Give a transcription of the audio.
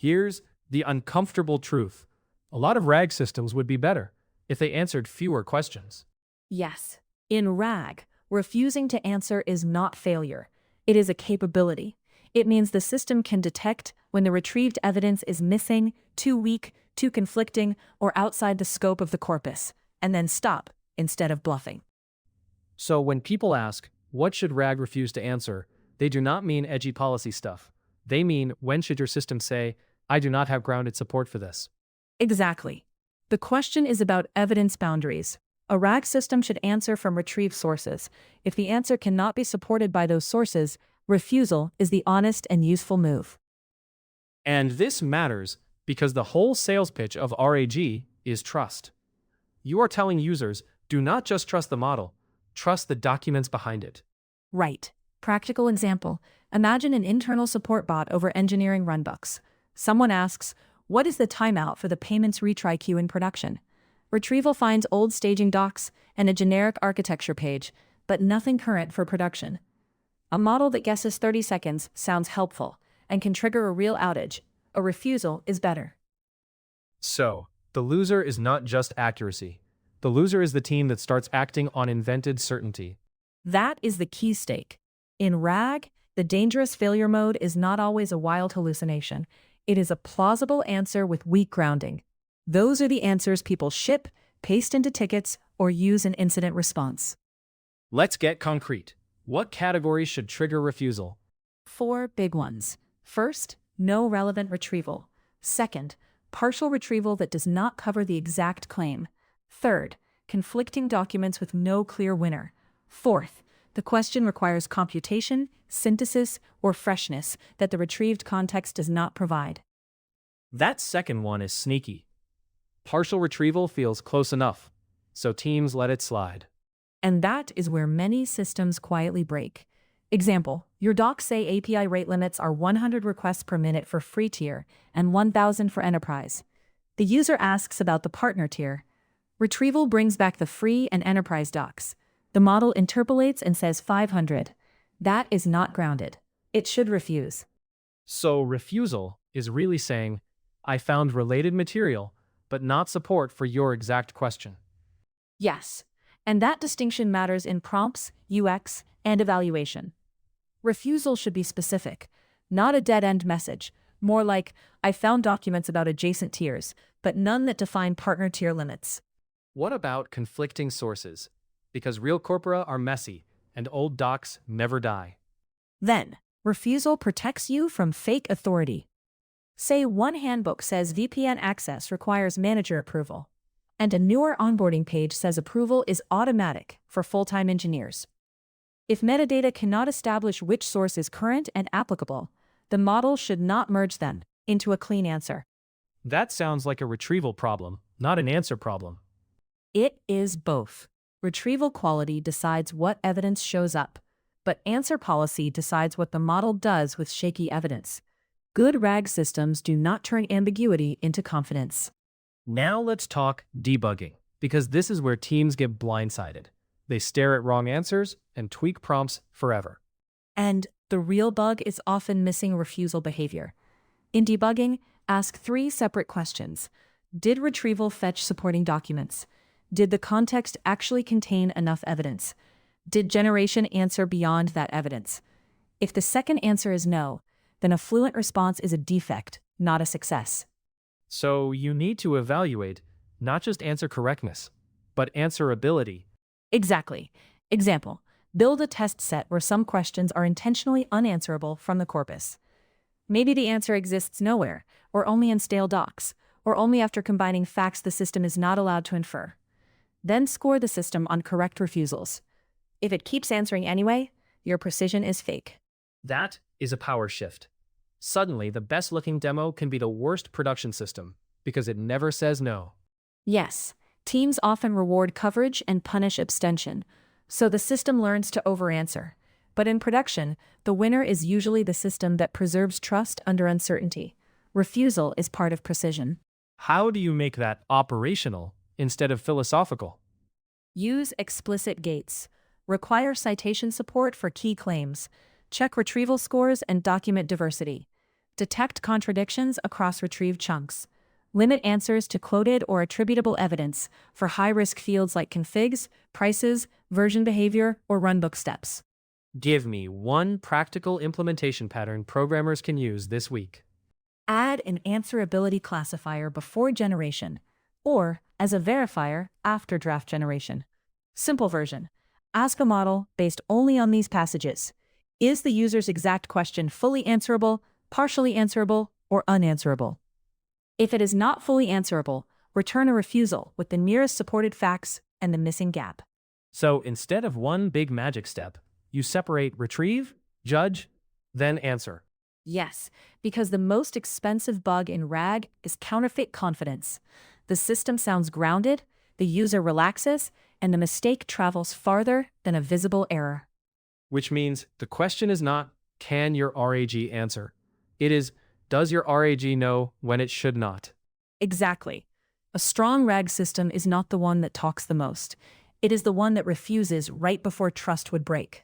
Here's the uncomfortable truth. A lot of RAG systems would be better if they answered fewer questions. Yes. In RAG, refusing to answer is not failure. It is a capability. It means the system can detect when the retrieved evidence is missing, too weak, too conflicting, or outside the scope of the corpus, and then stop instead of bluffing. So when people ask, what should RAG refuse to answer, they do not mean edgy policy stuff. They mean, when should your system say, I do not have grounded support for this? Exactly. The question is about evidence boundaries. A RAG system should answer from retrieved sources. If the answer cannot be supported by those sources, refusal is the honest and useful move. And this matters because the whole sales pitch of RAG is trust. You are telling users, do not just trust the model, trust the documents behind it. Right. Practical example. Imagine an internal support bot over engineering runbooks. Someone asks, what is the timeout for the payments retry queue in production? Retrieval finds old staging docs and a generic architecture page, but nothing current for production. A model that guesses 30 seconds sounds helpful and can trigger a real outage. A refusal is better. So, the loser is not just accuracy. The loser is the team that starts acting on invented certainty. That is the key stake. In RAG, the dangerous failure mode is not always a wild hallucination. It is a plausible answer with weak grounding. Those are the answers people ship, paste into tickets, or use in incident response. Let's get concrete. What categories should trigger refusal? 4 big ones. First, no relevant retrieval. Second, partial retrieval that does not cover the exact claim. Third, conflicting documents with no clear winner. Fourth, the question requires computation, synthesis, or freshness that the retrieved context does not provide. That second one is sneaky. Partial retrieval feels close enough, so teams let it slide. And that is where many systems quietly break. Example, your docs say API rate limits are 100 requests per minute for free tier and 1,000 for enterprise. The user asks about the partner tier. Retrieval brings back the free and enterprise docs. The model interpolates and says 500. That is not grounded. It should refuse. So refusal is really saying, I found related material, but not support for your exact question. Yes, and that distinction matters in prompts, UX, and evaluation. Refusal should be specific, not a dead-end message, more like, I found documents about adjacent tiers, but none that define partner tier limits. What about conflicting sources? Because real corpora are messy, and old docs never die. Then, refusal protects you from fake authority. Say one handbook says VPN access requires manager approval, and a newer onboarding page says approval is automatic for full-time engineers. If metadata cannot establish which source is current and applicable, the model should not merge them into a clean answer. That sounds like a retrieval problem, not an answer problem. It is both. Retrieval quality decides what evidence shows up, but answer policy decides what the model does with shaky evidence. Good RAG systems do not turn ambiguity into confidence. Now let's talk debugging, because this is where teams get blindsided. They stare at wrong answers and tweak prompts forever. And the real bug is often missing refusal behavior. In debugging, ask 3 separate questions. Did retrieval fetch supporting documents? Did the context actually contain enough evidence? Did generation answer beyond that evidence? If the second answer is no, then a fluent response is a defect, not a success. So you need to evaluate not just answer correctness, but answerability. Exactly. Example, build a test set where some questions are intentionally unanswerable from the corpus. Maybe the answer exists nowhere, or only in stale docs, or only after combining facts the system is not allowed to infer. Then score the system on correct refusals. If it keeps answering anyway, your precision is fake. That is a power shift. Suddenly, the best-looking demo can be the worst production system because it never says no. Yes, teams often reward coverage and punish abstention, so the system learns to overanswer. But in production, the winner is usually the system that preserves trust under uncertainty. Refusal is part of precision. How do you make that operational instead of philosophical? Use explicit gates. Require citation support for key claims. Check retrieval scores and document diversity. Detect contradictions across retrieved chunks. Limit answers to quoted or attributable evidence for high-risk fields like configs, prices, version behavior, or runbook steps. Give me one practical implementation pattern programmers can use this week. Add an answerability classifier before generation, or as a verifier after draft generation. Simple version. Ask a model based only on these passages. Is the user's exact question fully answerable, partially answerable, or unanswerable? If it is not fully answerable, return a refusal with the nearest supported facts and the missing gap. So instead of one big magic step, you separate retrieve, judge, then answer. Yes, because the most expensive bug in RAG is counterfeit confidence. The system sounds grounded, the user relaxes, and the mistake travels farther than a visible error. Which means the question is not, can your RAG answer? It is, does your RAG know when it should not? Exactly. A strong RAG system is not the one that talks the most. It is the one that refuses right before trust would break.